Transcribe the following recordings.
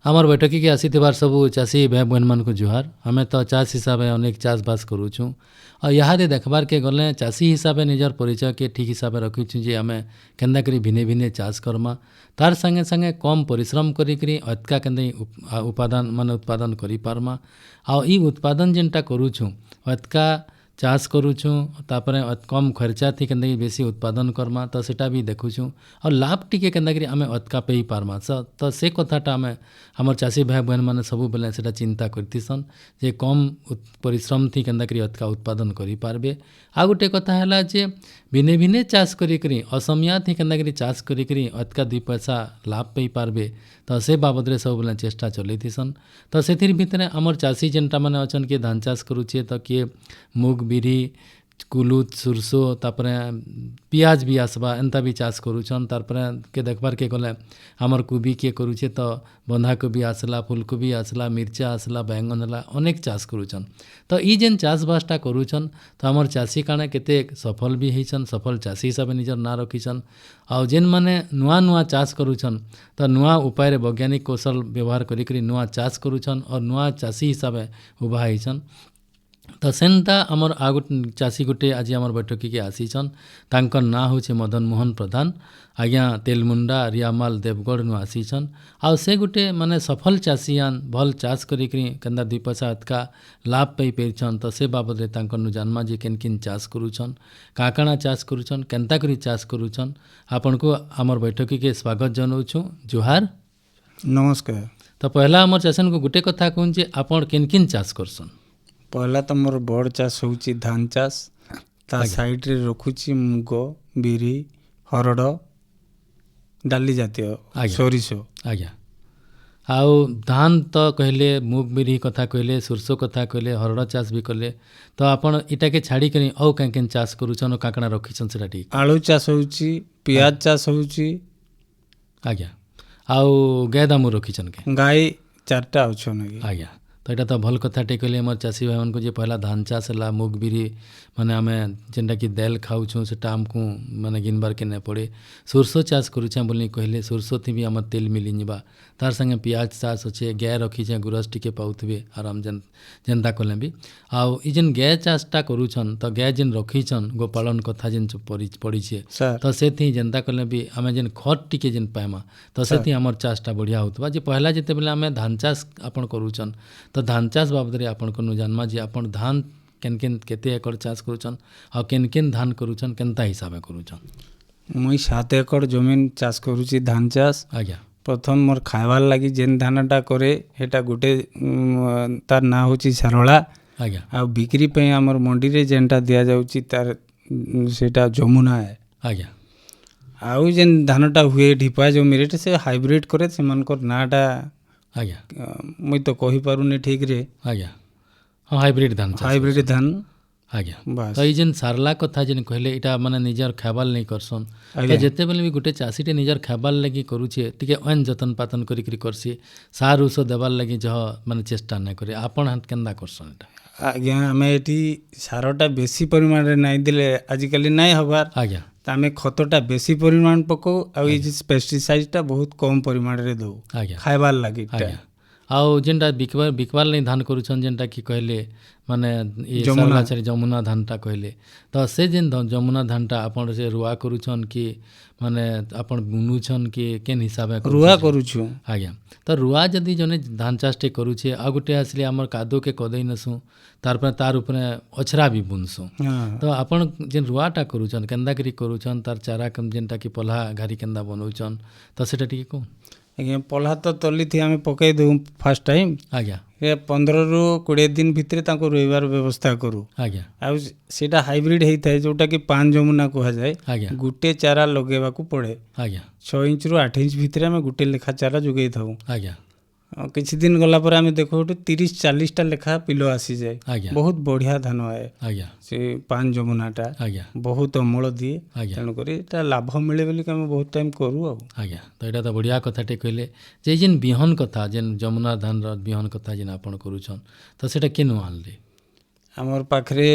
आमर बैठक की आसीथिबार सबू चाषी भाई बहन मान को जुहार। हमें तो चाष हिसाब से अनेक चाष बास करूँ और यहाँ देखबार के गले चाषी हिसाब से निजर परिचय के ठीक हिसाब से रखीचु जे आम केन्दा करी भिने भिने चाष करमा तार संगे संगे कम परिश्रम करी अतका के उपादान मान उत्पादन करि पारमा आ ई उत्पादन जेनटा करूँ अतका चाष करूँ तापर कम खर्चा थी के बेसी उत्पादन करमा तो सेटा भी देखुँ और लाभ टिके के आम अतका पे पारमा तो से कथाटा आम आम चाषी भाई बहन मैंने सब बेले से चिंता करतीसन जे कम परिश्रम थी के अतका उत्पादन करें। आ गोटे कथा है जे भिने भिने चाष करी असमिया थी के चाष करी अतका 2 पैसा लाभ पे पार्बे तो से बाबद सब बेले चेष्टा चलईथिसन। तो से भितर आमर चाषी जेनटा मैंने अच्छा किए धान चाष करुचे तो किए मुग बिरी कुलुत सुरसो तापर पियाज भी आसबा एंता भी चाष करूछन। तापर के देखबार के गले आमर कोबी किए करुचे तो बंधा कोबी आसला फूलकोबी आसला मिर्चा आसला बैंगन है अनेक चाष करूछन। तो ई जेन चाष बासटा करूछन तो आमर चाषी काणे केते सफल भी होइछन सफल चाषी हिसाब निजर ना रखीछन। आ जेन माने नुआ नुआ चाष करूछन तो नुआ उपाय वैज्ञानिक कौशल व्यवहार करी नुआ चाष करूछन और नुआ चाषी हिसाब उभा होइछन। तो सेनता आमर आ चाषी गोटे आज आमर बैठक के आसीछन तांकर ना होचे मदन मोहन प्रधान आज्ञा तेलमुंडा रियामाल देवगढ़ नु आसीछन। आ से गोटे माने सफल चाषीयान भल चाष करी केन्दा 2 पैसा अतका लाभ पाई पेरिछन। तो से बाबद तांकर नु जानमा जे केन केन चाष करूछन काकाणा चाष करूछन केन्ता करी चाष करूछन आपन को आमर बैठक के स्वागत जनाऊछु। जुहार नमस्कार। तो पहला आमर चाषन को गोटे कथा कहूँ जे आपन केन केन चाष करसन। पहला तो मोर बड़ चाष होउची धान चाष ता साइड रे रखुची मुग बिरी हरड़ डाली जातीय सोरिषो आज्ञा आउ धान तो कहले मुग बिरी कथा कहले सुरसो कथा कहले हरड़ चाष भी कले तो आपन इटा के छाड़ी करी औ केन चाष करूछन काकणा रखीछन सेटा ठीक। आलू चाष होउची पियाज चाष होउची आज्ञा आउ गाय दामु रखीछन के गाय 4टा अछन आज्ञा। तो यहाँ तो भल कथा टे कहले आम चाषी भाई मान को जे पहला धान चाष है मुग बिरी माने आम जेनटा कि दाल खाऊँ से आमको माने गिनबार के नहीं पड़े। सुरसो चाष करुचे बोली कहले सुरसो थी भी आम तेल मिली जावा तार संगे पियाज चाष अच्छे गाय रखीचे गुरस टिके पाऊे आराम जेनता कले भी आउ ई जेन गाय चाषटा करूछन तो गाय जेन रखीछन गोपालन कथा जेन पढ़ीछे तो से थी जेनता कले भी आम जेन खत टिके जेन पाएमा तो से थी आमर चाषटा बढ़िया होता जे पहला जिते बेले आम धान चाष आपन करूछन तो धान चाष बाबद आपन को जानमा जे आपन धान केन केन केते एकड़ चाष करूछन आ केन केन धान करूछन केनता हिसाब करूछन। मुई 7 एकड़ जमीन चाष करूची धान चाष। आज्ञा प्रथम मोर खाइबार लगी जेन धानटा करे हेटा गोटे तार ना होची सारला आज्ञा आ बिक्री पे हमर मंडी रे जेनटा दिया जाउची तार सेटा जमुना है आज्ञा। आउ जेन धानटा हुए ढिपा जो मेरेट से हाइब्रिड करे से मनकर नाटा आज्ञा मुई तो कहि पारुनी ठीक रे आज्ञा हाँ हाइब्रिड धान आज्ञा। तो ये जेन सारला कथा जेन कहले इटा माने निजर खाबाल नहीं करसन तो जेते बेले भी गोटे चाषीटे निजर खाबाल लगी करूचे टिके अन जतन पातन करी करसी सार उस देवार लगी जह माने चेष्टा नहीं करे आपन हाथ केंदा करसन एटा। आज्ञा आमे एठी सारटा बेसी परिमाण रे नहीं दिले आजिकली नहीं हबार आज्ञा तो आमे खतटा बेसी परिमाण पको आ ई पेस्टिसाइडटा बहुत कम परिमाण रे दो आज्ञा खाइबार लगी आउ जेनटा बिकबार नहीं धान करूछन जेनटा कि कहले माने जमुना धानटा कहले तो से जेन जमुना धानटा आपन से रुआ करूछन कि माने आपन बुनुछन कि केन हिसाब रुआ करूछु आज्ञा। तो रुआ जदि जने धान चाषटे करूछे आ गोटे आसले आमर कादो के कदई नसु तार उपरे अछरा भी बुनसु तो आपन जेन रुआटा करूछन केंदा करी करूछन तार चारा जेनटा कि पल्हा घारी केंदा बनौछन तो सेटा टिके को आज्ञा। पल्हा तो तली थी आमे पकई दउ फर्स्ट टाइम आज्ञा 15 रु 20 दिन भितर ताको रोइबार व्यवस्था करू आज्ञा। आ सेटा हाइब्रिड हेता है जोटा कि 5 जमुना कहा जाए आज्ञा गुटे चारा लगेबा को पड़े आज्ञा 6 इंच रु 8 इंच भितर आमे गुटे लेखा चारा जुगई थाउ आज्ञा। किछि दिन गला पर आमे देखो 30-40 टा लेखा पिलो आसी जाए आज्ञा बहुत बढ़िया धान है आज्ञा से 5 जमुनाटा आज्ञा बहुत अमल दिए आज्ञा तेणु करी एटा लाभ मिले बोली आमे बहुत टाइम करू आज्ञा। तो एटा तो बढ़िया कथाटे कहले जे जेन बिहन कथा जेन जमुना धान बिहन कथा जेन आपन करूछन तो सेटा केनु आनले हमर पाखरे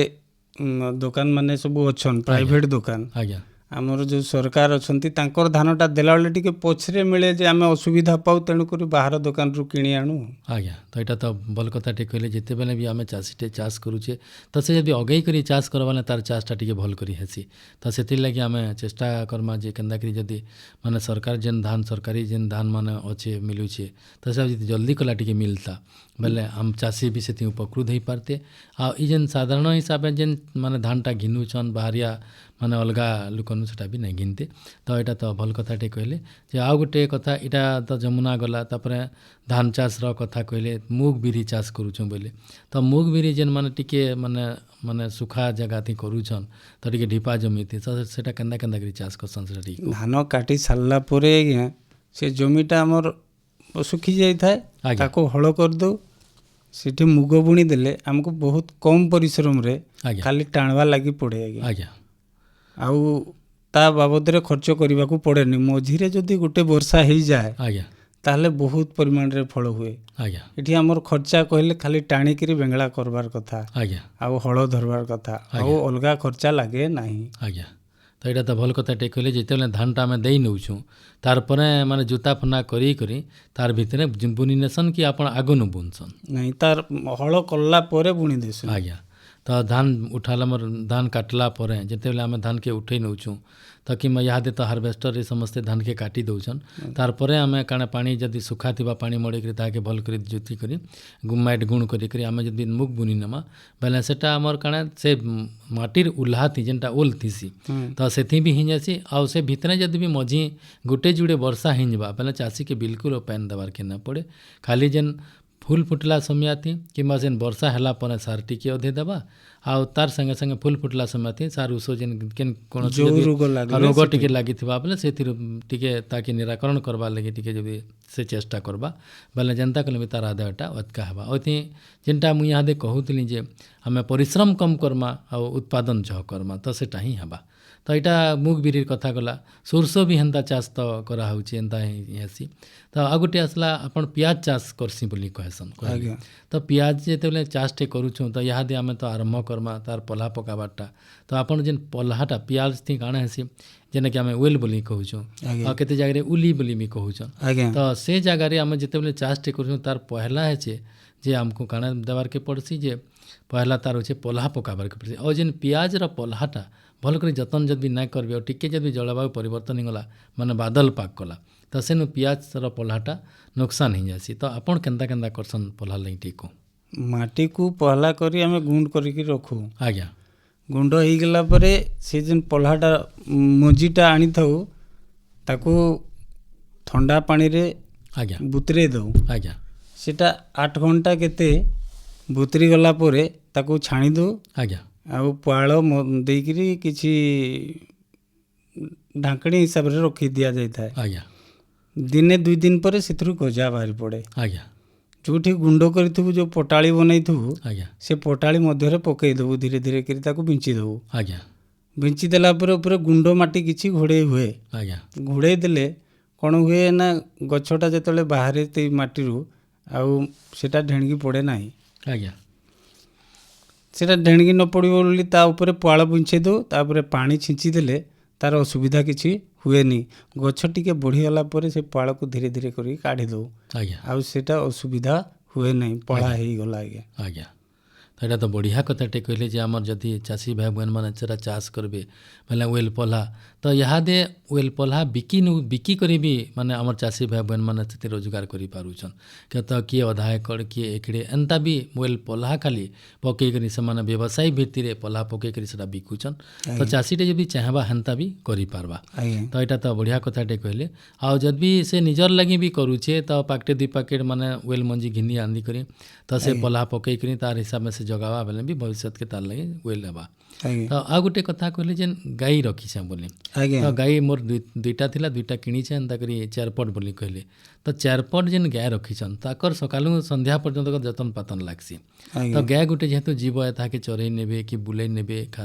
दुकान माने सब अच्छन प्राइवेट दुकान आज्ञा ଆମର ଯେଉଁ ସରକାର ଅଛନ୍ତି ତାଙ୍କର ଧାନଟା ଦେଲାବେଳେ ଟିକେ ପଛରେ ମିଳେ ଯେ ଆମେ ଅସୁବିଧା ପାଉ, ତେଣୁକରି ବାହାର ଦୋକାନରୁ କିଣି ଆଣୁ। ଆଜ୍ଞା, ତ ଏଇଟା ତ ଭଲ କଥାଟେ କହିଲେ। ଯେତେବେଳେ ବି ଆମେ ଚାଷୀଟେ ଚାଷ କରୁଛେ ତ ସେ ଯଦି ଅଗେଇ କରି ଚାଷ କରବା ନା ତାର ଚାଷଟା ଟିକେ ଭଲ କରି ହେସି। ତ ସେଥିର୍ଲାଗି ଆମେ ଚେଷ୍ଟା କର୍ମା ଯେ କେନ୍ତାକରି ଯଦି ମାନେ ସରକାର ଯେନ୍ ଧାନ ସରକାରୀ ଯେନ୍ ଧାନ ମାନେ ଅଛେ ମିଲୁଛେ ତ ସେ ଯଦି ଜଲ୍ଦି କଲା ଟିକେ ମିଲତା ବେଲେ ଆମ ଚାଷୀ ବି ସେଥି ଉପକୃତ ହେଇପାରତେ। ଆଉ ଇ ଯେନ୍ ସାଧାରଣ ହିସାବରେ ଯେନ୍ ମାନେ ଧାନଟା ଘିନୁଛନ୍ ବାହାରିଆ ମାନେ ଅଲଗା ଲୋକନୁ ସେଟା ବି ନାଇଁ ଘିନତେ। ତ ଏଇଟା ତ ଭଲ କଥାଟେ କହିଲେ। ଯେ ଆଉ ଗୋଟେ କଥା ଏଇଟା ତ ଯମୁନା ଗଲା, ତାପରେ ଧାନ ଚାଷର କଥା କହିଲେ ମୁଗ ବିରି ଚାଷ କରୁଛନ୍ ବୋଇଲେ ତ ମୁଗ ବିରି ଯେନ୍ ମାନେ ଟିକେ ମାନେ ସୁଖା ଜାଗା ଥି କରୁଛନ୍ ତ ଟିକେ ଢିପା ଜମିଥି ତ ସେଟା କେନ୍ତା କେନ୍ତା କରି ଚାଷ କରସନ୍ ସେଟା ଟିକେ ଧାନ କାଟି ସାରିଲା ପରେ ଆଜ୍ଞା ସେ ଜମିଟା ଆମର ଶୁଖି ଯାଇଥାଏ, ଆଜ୍ଞା। ତାକୁ ହଳ କରିଦେଉ। ସେଠି ମୁଗ ବୁଣି ଦେଲେ ଆମକୁ ବହୁତ କମ୍ ପରିଶ୍ରମରେ ଆଜ୍ଞା ଖାଲି ଟାଣବା ଲାଗି ପଡ଼େ ଆଜ୍ଞା। ଆଜ୍ଞା ଆଉ ତା ବାବଦରେ ଖର୍ଚ୍ଚ କରିବାକୁ ପଡ଼େନି। ମଝିରେ ଯଦି ଗୋଟେ ବର୍ଷା ହେଇଯାଏ ଆଜ୍ଞା ତାହେଲେ ବହୁତ ପରିମାଣରେ ଫଳ ହୁଏ। ଆଜ୍ଞା ଏଠି ଆମର ଖର୍ଚ୍ଚା କହିଲେ ଖାଲି ଟାଣିକିରି ବେଙ୍ଗଳା କରବାର କଥା, ଆଜ୍ଞା ଆଉ ହଳ ଧରବାର କଥା, ଆଉ ଆଜ୍ଞା। ଅଲଗା ଖର୍ଚ୍ଚା ଲାଗେ ନାହିଁ। ଆଜ୍ଞା, ତ ଏଇଟା ତ ଭଲ କଥାଟେ କହିଲେ। ଯେତେବେଳେ ଧାନଟା ଆମେ ଦେଇ ନେଉଛୁଁ ତାରପରେ ମାନେ ଜୁତା ଫନା କରି ତାର ଭିତରେ ବୁନି ନେସନ୍ କି ଆପଣ ଆଗନୁ ବୁନସନ୍? ନାଇଁ, ତାର ହଳ କଲା ପରେ ବୁଣି ଦେସୁଁ। ଆଜ୍ଞା, ତ ଧାନ ଉଠାଲା ମୋର ଧାନ କାଟଲା ପରେ ଯେତେବେଳେ ଆମେ ଧାନକେ ଉଠେଇ ନେଉଛୁଁ ତ କିମ୍ବା ଇହାଦେ ତ ହାରଭେଷ୍ଟରରେ ସମସ୍ତେ ଧାନକେ କାଟି ଦେଉଛନ୍। ତାରପରେ ଆମେ କାଣା ପାଣି ଯଦି ଶୁଖା ଥିବା ପାଣି ମଡ଼େଇକରି ତାହାକେ ଭଲ କରି ଜୁତି କରି ମାଇଟ୍ ଗୁଣ କରିକରି ଆମେ ଯଦି ମୁଗ ବୁନି ନେମା ବେଲେ ସେଟା ଆମର କାଣା ସେ ମାଟିର ଉଲ୍ହାଥି ଯେନ୍ଟା ଓଲ୍ ଥିସି ତ ସେଥି ବି ହେଇଯାସି। ଆଉ ସେ ଭିତରେ ଯଦି ବି ମଝି ଗୋଟେ ଯୁଡ଼େ ବର୍ଷା ହେଇଯିବା ବେଲେ ଚାଷୀକେ ବିଲକୁଲ ପାନ୍ ଦେବାର୍କେ ନା ପଡ଼େ। ଖାଲି ଯେନ୍ ଫୁଲ ଫୁଟିଲା ସମୟଥି କିମ୍ବା ଯେନ୍ ବର୍ଷା ହେଲା ପରେ ସାର ଟିକେ ଅଧେ ଦେବା, ଆଉ ତାର ସାଙ୍ଗେ ସାଙ୍ଗେ ଫୁଲ ଫୁଟିଲା ସମୟଥି ସାର ଉଷ ଯେନ୍ କେନ୍ କୌଣସି ଯୋଉ ଯଦି ରୋଗ ଲାଗିଲେ ରୋଗ ଟିକେ ଲାଗିଥିବା ବେଲେ ସେଥିରୁ ଟିକେ ତାକେ ନିରାକରଣ କରବାର୍ ଲାଗି ଟିକେ ଯଦି ସେ ଚେଷ୍ଟା କରବା ବେଲେ ଯେନ୍ତା କଲେ ବି ତାର ଆଦାୟଟା ଅଟକା ହେବା। ଅଥି ଯେନ୍ଟା ମୁଇଁ ଇହାଦେ କହୁଥିଲି ଯେ ଆମେ ପରିଶ୍ରମ କମ୍ କର୍ମା ଆଉ ଉତ୍ପାଦନ ଜହ କର୍ମା ତ ସେଟା ହିଁ ହେବା। ତ ଏଇଟା ମୁଗ ବିରିର କଥା ଗଲା। ସୋର୍ଷ ବି ହେନ୍ତା ଚାଷ ତ କରାହେଉଛି, ଏନ୍ତା ହିଁ ହେସି। ତ ଆଉ ଗୋଟେ ଆସିଲା ଆପଣ ପିଆଜ ଚାଷ କରସି ବୋଲି କହେସନ୍ କହିଲେ। ଆଜ୍ଞା। ତ ପିଆଜ ଯେତେବେଳେ ଚାଷଟେ କରୁଛୁଁ ତ ଇହାଦେ ଆମେ ତ ଆରମ୍ଭ କର୍ମା ତାର ପଲ୍ହା ପକାବାରଟା। ତ ଆପଣ ଯେନ୍ ପଲ୍ହାଟା ପିଆଜ ଥି କାଣା ହେସି ଯେନ୍ଟାକି ଆମେ ୱେଲ୍ ବୋଲି କହୁଛୁଁ, ଆଜ୍ଞା ଆଉ କେତେ ଜାଗାରେ ଉଲି ବୋଲି ବି କହୁଛନ୍। ଆଜ୍ଞା ତ ସେ ଜାଗାରେ ଆମେ ଯେତେବେଳେ ଚାଷଟେ କରୁଛୁଁ ତାର ପହଲା ହେଛେ ଯେ ଆମକୁ କାଣା ଦେବାର୍କେ ପଡ଼୍ସି ଯେ ପହଲା ତାର ହଉଛେ ପଲ୍ହା ପକାବାର୍କେ ପଡ଼୍ସି। ଆଉ ଯେନ୍ ପିଆଜର ପଲ୍ହାଟା ଭଲ କରି ଯତ୍ନ ଯଦି ନାଇଁ କରବେ ଆଉ ଟିକେ ଯଦି ଜଳବାୟୁ ପରିବର୍ତ୍ତନ ହେଇଗଲା ମାନେ ବାଦଲ ପାଗ କଲା ତ ସେନୁ ପିଆଜର ପଲ୍ହାଟା ନୁକସାନ ହେଇଯାସି। ତ ଆପଣ କେନ୍ତା କେନ୍ତା କରସନ୍ ପଲ୍ହା ଲାଗି ଟିକେ କହୁ? ମାଟିକୁ ପହଲା କରି ଆମେ ଗୁଣ୍ଡ କରିକି ରଖୁ। ଆଜ୍ଞା ଗୁଣ୍ଡ ହେଇଗଲା ପରେ ସେ ଯେନ୍ ପଲ୍ହାଟା ମଞ୍ଜିଟା ଆଣିଥାଉ ତାକୁ ଥଣ୍ଡା ପାଣିରେ ଆଜ୍ଞା ବୁତରେଇ ଦେଉ। ଆଜ୍ଞା ସେଟା 8 ଘଣ୍ଟା କେତେ ବୁତରି ଗଲା ପରେ ତାକୁ ଛାଣି ଦେଉ। ଆଜ୍ଞା ଆଉ ପାଳ ଦେଇକିରି କିଛି ଢାଙ୍କିଣୀ ହିସାବରେ ରଖି ଦିଆଯାଇଥାଏ। ଆଜ୍ଞା ଦିନେ 2 ଦିନ ପରେ ସେଥିରୁ ଗଜା ବାହାରି ପଡ଼େ। ଆଜ୍ଞା ଯେଉଁଠି ଗୁଣ୍ଡ କରିଥିବୁ, ଯେଉଁ ପଟାଳି ବନେଇଥିବୁ ଆଜ୍ଞା ସେ ପଟାଳି ମଧ୍ୟରେ ପକେଇ ଦେବୁ, ଧୀରେ ଧୀରେ କରି ତାକୁ ବିଞ୍ଚି ଦେବୁ। ଆଜ୍ଞା ବିଞ୍ଚି ଦେଲା ପରେ ଉପରେ ଗୁଣ୍ଡ ମାଟି କିଛି ଘୋଡ଼େଇ ହୁଏ। ଆଜ୍ଞା ଘୋଡ଼େଇ ଦେଲେ କ'ଣ ହୁଏ ନା ଗଛଟା ଯେତେବେଳେ ବାହାରେ ସେଇ ମାଟିରୁ ଆଉ ସେଟା ଢେଣିକି ପଡ଼େ ନାହିଁ। ଆଜ୍ଞା ସେଟା ଢେଣିକି ନ ପଡ଼ିବ ବୋଲି ତା ଉପରେ ପାଳ ବିଞ୍ଚେଇ ଦେଉ। ତାପରେ ପାଣି ଛିଞ୍ଚି ଦେଲେ ତାର ଅସୁବିଧା କିଛି ହୁଏନି। ଗଛ ଟିକେ ବଢ଼ିଗଲା ପରେ ସେ ପାଳକୁ ଧୀରେ ଧୀରେ କରିକି କାଢ଼ି ଦେଉ। ଆଜ୍ଞା ଆଉ ସେଟା ଅସୁବିଧା ହୁଏ ନାହିଁ, ପଳା ହେଇଗଲା ଆଜ୍ଞା। ଆଜ୍ଞା, ତ ଏଇଟା ତ ବଢ଼ିଆ କଥାଟେ କହିଲେ ଯେ ଆମର ଯଦି ଚାଷୀ ଭାଇ ବହନମାନେ ସେଟା ଚାଷ କରିବେ ବେଲେ ୱେଲ୍ ପଲ୍ହା ତ ଇହାଦେ ୱେଲ୍ ପଲ୍ହା ବିକି କରି ବି ମାନେ ଆମର ଚାଷୀ ଭାଇ ବହନମାନେ ସେଥି ରୋଜଗାର କରିପାରୁଛନ୍। କେତ କିଏ ଅଧା ଏକଡ଼ କିଏ ଏକଡ଼େ ଏନ୍ତା ବି ୱେଲ୍ ପଲ୍ହା ଖାଲି ପକେଇକରି ସେମାନେ ବ୍ୟବସାୟୀ ଭିତ୍ତିରେ ପଲ୍ହା ପକେଇକରି ସେଟା ବିକୁଛନ୍। ତ ଚାଷୀଟେ ଯଦି ଚାହେଁବା ହେନ୍ତା ବି କରିପାରବା। ଆଜ୍ଞା ତ ଏଇଟା ତ ବଢ଼ିଆ କଥାଟେ କହିଲେ। ଆଉ ଯଦି ସେ ନିଜର ଲାଗି ବି କରୁଛେ ତ ପାକେଟେ 2 ପାକେଟ ମାନେ ୱେଲ୍ ମଞ୍ଜି ଘିନି ଆନିକରି ତ ସେ ପଲ୍ହା ପକେଇକରି ତାର ହିସାବରେ ସେ ଜଗାବା ବେଲେ ବି ଭବିଷ୍ୟତକେ ତାର ଲାଗି ୱେଲ୍ ହେବା। ଆଜ୍ଞା ତ ଆଉ ଗୋଟେ କଥା କହିଲେ ଯେନ୍ ଗାଈ ରଖିଛେଁ ବୋଲି, ଆଜ୍ଞା ତ ଗାଈ ମୋର 2ଟା ଥିଲା, 2ଟା କିଣିଛେ ଏନ୍ତା କରି 4 ପଟ ବୋଲି କହିଲେ। ତ 4 ପଟ ଯେନ୍ ଗାଈ ରଖିଛନ୍ ତାକର ସକାଳୁ ସନ୍ଧ୍ୟା ପର୍ଯ୍ୟନ୍ତ ଯତନ ପାତନ ଲାଗ୍ସି। ତ ଆଜ୍ଞା ଗାଈ ଗୋଟେ ଯେହେତୁ ଜୀବ ତାହାକେ ଚରେଇ ନେବେ କି ବୁଲେଇ ନେବେ,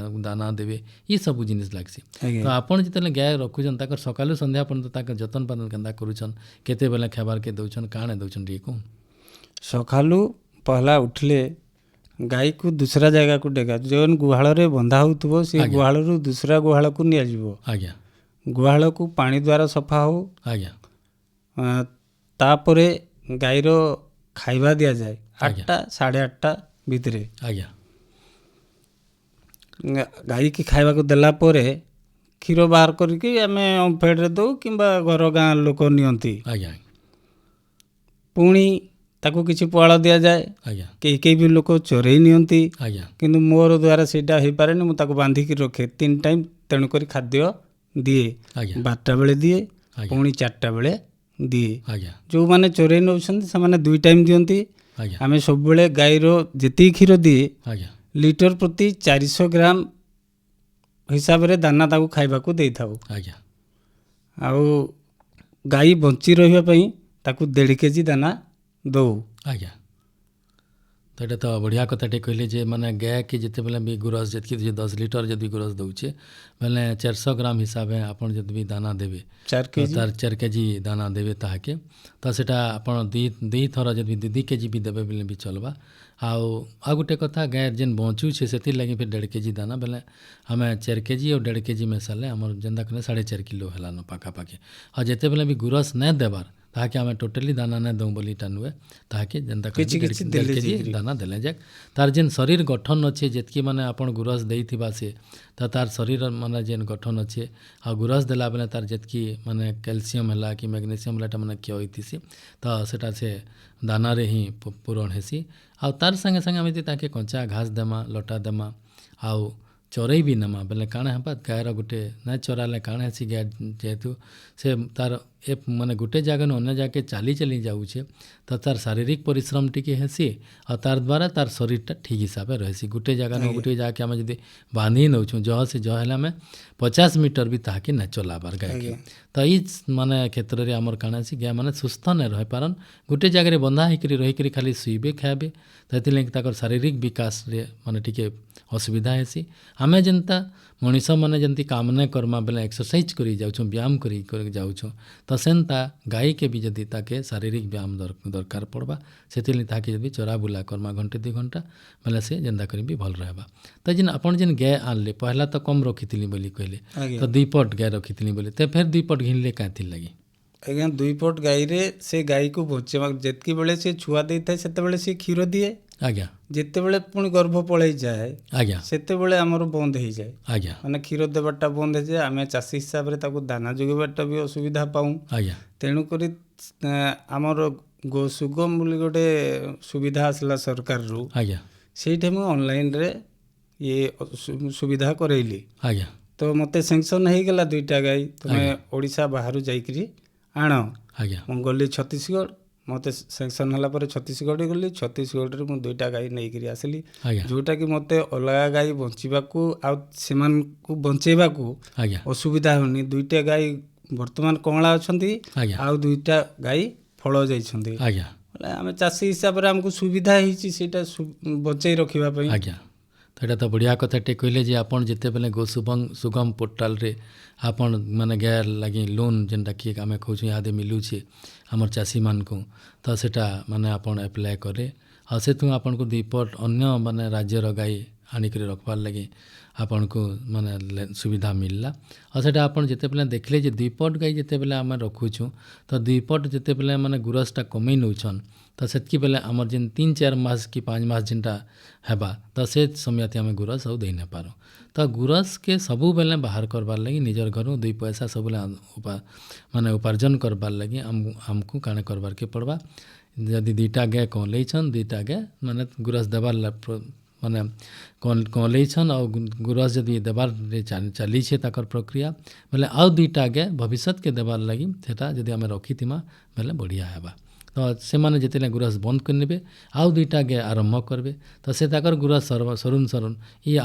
ଦାନା ଦେବେ, ଇ ସବୁ ଜିନିଷ ଲାଗ୍ସି। ଆଜ୍ଞା ତ ଆପଣ ଯେତେବେଳେ ଗାଈ ରଖୁଛନ୍ ତାକର ସକାଳୁ ସନ୍ଧ୍ୟା ପର୍ଯ୍ୟନ୍ତ ତାକେ ଯତନ ପାତନ କେନ୍ତା କରୁଛନ୍, କେତେବେଲେ ଖାଇବାର୍କେ ଦଉଛନ୍, କାଣା ଦଉଛନ୍ ଟିକେ କହୁନ୍? ସକାଳୁ ପହଲା ଉଠିଲେ ଗାଈକୁ ଦୁସରା ଜାଗାକୁ ଡେଗା ଯେଉଁ ଗୁହାଳରେ ବନ୍ଧା ହେଉଥିବ ସେ ଗୁହାଳରୁ ଦୁସରା ଗୁହାଳକୁ ନିଆଯିବ। ଆଜ୍ଞା ଗୁହାଳକୁ ପାଣି ଦ୍ୱାରା ସଫା ହେଉ। ଆଜ୍ଞା ତାପରେ ଗାଈର ଖାଇବା ଦିଆଯାଏ ଆଜ୍ଞା 8ଟା 8:30 ଭିତରେ। ଆଜ୍ଞା ଗାଈକି ଖାଇବାକୁ ଦେଲା ପରେ କ୍ଷୀର ବାହାର କରିକି ଆମେ ଓମ୍ଫେଡ଼ରେ ଦେଉ କିମ୍ବା ଘର ଗାଁ ଲୋକ ନିଅନ୍ତି। ଆଜ୍ଞା ପୁଣି ତାକୁ କିଛି ପୁଆଳ ଦିଆଯାଏ। ଆଜ୍ଞା କେହି ବି ଲୋକ ଚରେଇ ନିଅନ୍ତି, ଆଜ୍ଞା କିନ୍ତୁ ମୋର ଦ୍ୱାରା ସେଇଟା ହେଇପାରେନି। ମୁଁ ତାକୁ ବାନ୍ଧିକି ରଖେ 3 ଟାଇମ୍, ତେଣୁକରି ଖାଦ୍ୟ ଦିଏ। ଆଜ୍ଞା 12ଟା ବେଳେ ଦିଏ, ଆଜ୍ଞା ପୁଣି 4ଟା ବେଳେ ଦିଏ। ଆଜ୍ଞା ଯେଉଁମାନେ ଚରେଇ ନେଉଛନ୍ତି ସେମାନେ 2 ଟାଇମ୍ ଦିଅନ୍ତି। ଆଜ୍ଞା ଆମେ ସବୁବେଳେ ଗାଈର ଯେତିକି କ୍ଷୀର ଦିଏ ଆଜ୍ଞା ଲିଟର ପ୍ରତି 400 ଗ୍ରାମ ହିସାବରେ ଦାନା ତାକୁ ଖାଇବାକୁ ଦେଇଥାଉ। ଆଜ୍ଞା ଆଉ ଗାଈ ବଞ୍ଚି ରହିବା ପାଇଁ ତାକୁ 1.5 କେଜି ଦାନା ଦଉ। ଆଜ୍ଞା ତ ଏଇଟା ତ ବଢ଼ିଆ କଥାଟେ କହିଲେ ଯେ ମାନେ ଗାଏକେ ଯେତେବେଳେ ବି ଗୁରସ୍ ଯେତିକି 10 ଲିଟର ଯଦି ଗୁରସ୍ ଦେଉଛେ ବେଲେ 400 ଗ୍ରାମ ହିସାବେ ଆପଣ ଯଦି ବି ଦାନା ଦେବେ 4 ତ କେଜି ତାର 4 କେଜି ଦାନା ଦେବେ ତାହାକେ, ତ ସେଟା ଆପଣ ଦୁଇ ଥର ଯଦି 2 କେଜି ବି ଦେବେ ବେଲେ ବି ଚଲ୍ବା। ଆଉ ଗୋଟେ କଥା ଗାଏ ଯେନ୍ ବଞ୍ଚୁଛେ ସେଥିର୍ଲାଗି ଫେର୍ 1.5 କେଜି ଦାନା ବେଲେ ଆମେ 4 କେଜି ଆଉ 1.5 କେଜି ମିଶାଲେ ଆମର ଯେନ୍ତା କଲେ 4.5 କିଲୋ ହେଲାନ ପାଖାପାଖି। ଆଉ ଯେତେବେଳେ ବି ଗୁରସ୍ ନାଇଁ ଦେବାର୍ ତାହାକେ ଆମେ ଟୋଟାଲି ଦାନା ନାଇଁ ଦଉଁ ବୋଲିଟା ନୁହେଁ, ତାହାକେ ଯେନ୍ତା କରି କିଛି 1.5 କେଜି ଦାନା ଦେଲେ ଯାକ ତାର୍ ଯେନ୍ ଶରୀର ଗଠନ ଅଛେ ଯେତ୍କି ମାନେ ଆପଣ ଗୁରସ୍ ଦେଇଥିବା ସେ ତ ତାର୍ ଶରୀର ମାନେ ଯେନ୍ ଗଠନ ଅଛେ ଆଉ ଗୁରସ୍ ଦେଲା ବେଲେ ତାର୍ ଯେତ୍କି ମାନେ କ୍ୟାଲସିୟମ୍ ହେଲା କି ମ୍ୟାଗ୍ନେସିୟମ୍ ହେଲା ଏଟା ମାନେ କ୍ଷୟ ହେଇଥିସି, ତ ସେଟା ସେ ଦାନାରେ ହିଁ ପୂରଣ ହେସି। ଆଉ ତାର୍ ସାଙ୍ଗେ ସାଙ୍ଗେ ଆମେ ଯଦି ତାକେ କଞ୍ଚା ଘାସ ଦେମା ଲଟା ଦେମା ଆଉ ଚରେଇ ବି ନେମା ବେଲେ କାଣା ହେବା ଗାଈର ଗୋଟେ ନାଇଁ ଚରାଲେ କାଣା ହେସି ଗାଈ ଯେହେତୁ ସେ ତାର ମାନେ ଗୋଟେ ଜାଗାରୁ ଅନ୍ୟ ଜାଗାକେ ଚାଲି ଯାଉଛେ ତ ତାର ଶାରୀରିକ ପରିଶ୍ରମ ଟିକେ ହେସି ଆଉ ତାର ଦ୍ୱାରା ତାର ଶରୀରଟା ଠିକ୍ ହିସାବରେ ରହିସି। ଗୋଟେ ଜାଗାରୁ ଗୋଟେ ଜାଗାକେ ଆମେ ଯଦି ବାନ୍ଧି ନେଉଛୁଁ ସେ ଜହ ହେଲେ ଆମେ 50 ମିଟର ବି ତାହାକେ ନାଇଁ ଚଲାବାର ଗାଈକେ। ତ ଇ ମାନେ କ୍ଷେତ୍ରରେ ଆମର କାଣା ହେସି ଗାଈ ମାନେ ସୁସ୍ଥ ନାଇଁ ରହିପାରନ୍, ଗୋଟେ ଜାଗାରେ ବନ୍ଧା ହେଇକରି ରହିକରି ଖାଲି ଶୁଇବେ ଖାଇବେ, ସେଥିଲାଗି ତାଙ୍କର ଶାରୀରିକ ବିକାଶରେ ମାନେ ଟିକେ ଅସୁବିଧା ହେସି। ଆମେ ଯେନ୍ତା ମଣିଷ ମାନେ ଯେମିତି କାମ ନାଇଁ କର୍ମା ବେଲେ ଏକ୍ସରସାଇଜ କରି ଯାଉଛୁଁ ବ୍ୟାୟାମ କରି ଯାଉଛୁଁ, ତ ସେନ୍ତା ଗାଈକେ ବି ଯଦି ତାକେ ଶାରୀରିକ ବ୍ୟାୟାମ ଦରକାର ପଡ଼ବା, ସେଥିଲାଗି ତାହାକେ ଯଦି ଚରା ବୁଲା କର୍ମା 1-2 ଘଣ୍ଟା ବେଲେ ସେ ଯେନ୍ତା କରି ବି ଭଲ ରହିବା। ତ ଯେନ୍ ଆପଣ ଯେନ୍ ଗାଏ ଆଣିଲେ ପହଲା ତ କମ୍ ରଖିଥିଲି ବୋଲି କହିଲେ, ତ 2 ପଟ ଗାଏ ରଖିଥିଲି ବୋଲି ତ ଫେର୍ 2 ପଟ ଘିଣିଲେ କାଁଥିର୍ ଲାଗି? ଆଜ୍ଞା 2 ପଟ ଗାଈରେ ସେ ଗାଈକୁ ବଞ୍ଚେଇବା ଯେତିକି ବେଳେ ସେ ଛୁଆ ଦେଇଥାଏ ସେତେବେଳେ ସେ କ୍ଷୀର ଦିଏ। ଆଜ୍ଞା ଯେତେବେଳେ ପୁଣି ଗର୍ଭ ପଳେଇ ଯାଏ ଆଜ୍ଞା ସେତେବେଳେ ଆମର ବନ୍ଦ ହେଇଯାଏ, ଆଜ୍ଞା ମାନେ କ୍ଷୀର ଦେବାଟା ବନ୍ଦ ହେଇଯାଏ। ଆମେ ଚାଷୀ ହିସାବରେ ତାକୁ ଦାନା ଯୋଗାଇବାଟା ବି ଅସୁବିଧା ପାଉଁ। ଆଜ୍ଞା ତେଣୁକରି ଆମର ସୁଗମ ବୋଲି ଗୋଟେ ସୁବିଧା ଆସିଲା ସରକାରରୁ, ଆଜ୍ଞା ସେଇଠି ମୁଁ ଅନଲାଇନରେ ଇଏ ସୁବିଧା କରେଇଲି। ଆଜ୍ଞା ତ ମୋତେ ସେଙ୍କସନ୍ ହେଇଗଲା 2ଟା ଗାଈ ତୁମେ ଆଜ୍ଞା ଓଡ଼ିଶା ବାହାରୁ ଯାଇକରି ଆଣ। ଆଜ୍ଞା ମୁଁ ଗଲି ଛତିଶଗଡ଼, ମୋତେ ସେଙ୍କସନ୍ ହେଲା ପରେ ଛତିଶଗଡ଼ ଗଲି। ଛତିଶଗଡ଼ରେ ମୁଁ 2ଟା ଗାଈ ନେଇକରି ଆସିଲି, ଆଜ୍ଞା ଯେଉଁଟାକି ମୋତେ ଅଲଗା ଗାଈ ବଞ୍ଚିବାକୁ ଆଉ ସେମାନଙ୍କୁ ବଞ୍ଚେଇବାକୁ ଆଜ୍ଞା ଅସୁବିଧା ହେଉନି। 2ଟା ଗାଈ ବର୍ତ୍ତମାନ କଅଁଳା ଅଛନ୍ତି, ଆଜ୍ଞା ଆଉ 2ଟା ଗାଈ ଫଳ ଯାଇଛନ୍ତି। ଆଜ୍ଞା ବୋଲେ ଆମେ ଚାଷୀ ହିସାବରେ ଆମକୁ ସୁବିଧା ହେଇଛି ସେଇଟା ବଞ୍ଚେଇ ରଖିବା ପାଇଁ। ଆଜ୍ଞା ତ ଏଇଟା ତ ବଢ଼ିଆ କଥାଟେ କହିଲେ ଯେ ଆପଣ ଯେତେବେଳେ ସୁଗମ ପୋର୍ଟାଲରେ ଆପଣ ମାନେ ଗାଏ ଲାଗି ଲୋନ୍ ଯେନ୍ଟାକି ଆମେ କହୁଛୁ ଇହାଦେ ମିଲୁଛେ ଆମର ଚାଷୀମାନଙ୍କୁ, ତ ସେଟା ମାନେ ଆପଣ ଆପ୍ଲାଏ କରେ ଆଉ ସେଠୁ ଆପଣଙ୍କୁ 2 ପଟ ଅନ୍ୟ ମାନେ ରାଜ୍ୟର ଗାଈ ଆଣିକରି ରଖବାର୍ ଲାଗି ଆପଣଙ୍କୁ ମାନେ ସୁବିଧା ମିଳିଲା। ଆଉ ସେଟା ଆପଣ ଯେତେବେଳେ ଦେଖିଲେ ଯେ 2 ପଟ ଗାଈ ଯେତେବେଳେ ଆମେ ରଖୁଛୁଁ ତ 2 ପଟ ଯେତେବେଳେ ମାନେ ଗୁରସ୍ଟା କମେଇ ନେଉଛନ୍ ତ ସେତ୍କି ବେଲେ ଆମର ଯେନ୍ 3-4 ମାସ କି 5 ମାସ ଯେନ୍ଟା ହେବା ତ ସେ ସମୟତେ ଆମେ ଗୁରସ୍ ଆଉ ଦେଇ ନାଇଁପାରୁ। ତ ଗୁରସ୍କେ ସବୁବେଲେ ବାହାର କରବାର୍ ଲାଗି ନିଜର ଘରୁ 2 ପଇସା ସବୁବେଲେ ମାନେ ଉପାର୍ଜନ କରବାର୍ ଲାଗି ଆମକୁ କାଣା କରବାର୍କେ ପଡ଼ବା, ଯଦି 2ଟା ଗାଏ କଅଁଲେଇଛନ୍ 2ଟା ଗାଏ ମାନେ ଗୁରସ୍ ଦେବାର୍ ମାନେ କଅଁଲେଇଛନ୍ ଆଉ ଗୁରସ୍ ଯଦି ଦେବାର୍ରେ ଚାଲିଛେ ତାକର ପ୍ରକ୍ରିୟା ବେଲେ ଆଉ 2ଟା ଗାଏ ଭବିଷ୍ୟତକେ ଦେବାର୍ ଲାଗି ସେଟା ଯଦି ଆମେ ରଖିଥିମା ବେଲେ ବଢ଼ିଆ ହେବା। ତ ସେମାନେ ଯେତେବେଳେ ଗୁରସ୍ ବନ୍ଦ କରିନେବେ ଆଉ 2ଟା ଗାଏ ଆରମ୍ଭ କରିବେ, ତ ସେ ତାକର ଗୁରସ୍ ସରୁନ୍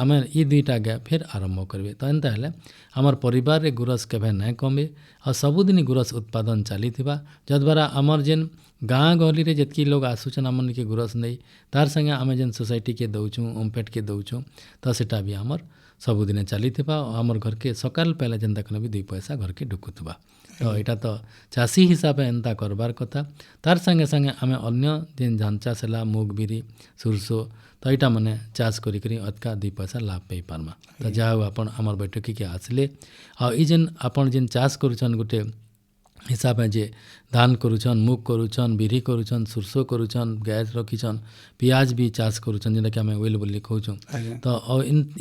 ଆମେ 2ଟା ଗାଏ ଫେର୍ ଆରମ୍ଭ କରିବେ। ତ ଏନ୍ତା ହେଲେ ଆମର୍ ପରିବାରରେ ଗୁରସ୍ କେବେ ନାଇଁ କମେ ଆଉ ସବୁଦିନ ଗୁରସ୍ ଉତ୍ପାଦନ ଚାଲିଥିବା, ଯଦ୍ୱାରା ଆମର ଯେନ୍ ଗାଁ ଗହଲିରେ ଯେତ୍କି ଲୋକ ଆସୁଛନ୍ ଆମର୍ନିକେ ଗୁରସ୍ ନେଇ, ତାର୍ ସାଙ୍ଗେ ଆମେ ଯେନ୍ ସୋସାଇଟିକେ ଦଉଛୁଁ ଓମ୍ଫେଡ୍କେ ଦଉଛୁଁ ତ ସେଟା ବି ଆମର୍ ସବୁଦିନେ ଚାଲିଥିବା ଆଉ ଆମର୍ ଘରକେ ସକାଳ ପାଇଲେ ଯେନ୍ତା କଲେ ବି 2 ପଇସା ଘରକେ ଢୁକୁଥିବା। ତ ଏଇଟା ତ ଚାଷୀ ହିସାବେ ଏନ୍ତା କରବାର୍ କଥା। ତାର୍ ସାଙ୍ଗେ ସାଙ୍ଗେ ଆମେ ଅନ୍ୟ ଯେନ୍ ଧାନ ଚାଷ ହେଲା ମୁଗ ବିରି ସୋରଷୋ ତ ଏଇଟା ମାନେ ଚାଷ କରିକିରି ଅଧିକା 2 ପଇସା ଲାଭ ପାଇପାରମା। ତ ଯାହା ହଉ ଆପଣ ଆମର୍ ବୈଠକୀକେ ଆସିଲେ ଆଉ ଇ ଯେନ୍ ଆପଣ ଯେନ୍ ଚାଷ କରୁଛନ୍ ଗୋଟେ ହିସାବେ ଯେ ଧାନ କରୁଛନ୍ ମୁଗ କରୁଛନ୍ ବିରି କରୁଛନ୍ ସୋରଷୋ କରୁଛନ୍ ଗ୍ୟାସ୍ ରଖିଛନ୍ ପିଆଜ ବି ଚାଷ କରୁଛନ୍ ଯେନ୍ଟାକି ଆମେ ଓଏଲ୍ ବୋଲି କହୁଛୁଁ। ଆଜ୍ଞା ତ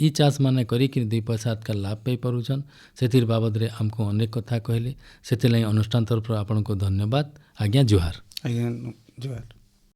ଇ ଚାଷ ମାନେ କରିକିରି 2 ପଇସା ଅଧିକା ଲାଭ ପାଇପାରୁଛନ୍। ସେଥିର୍ ବାବଦରେ ଆମକୁ ଅନେକ କଥା କହିଲେ, ସେଥିର୍ଲାଗି ଅନୁଷ୍ଠାନ ତରଫରୁ ଆପଣଙ୍କୁ ଧନ୍ୟବାଦ। ଆଜ୍ଞା ଜୁହାର। ଆଜ୍ଞା ଜୁହାର।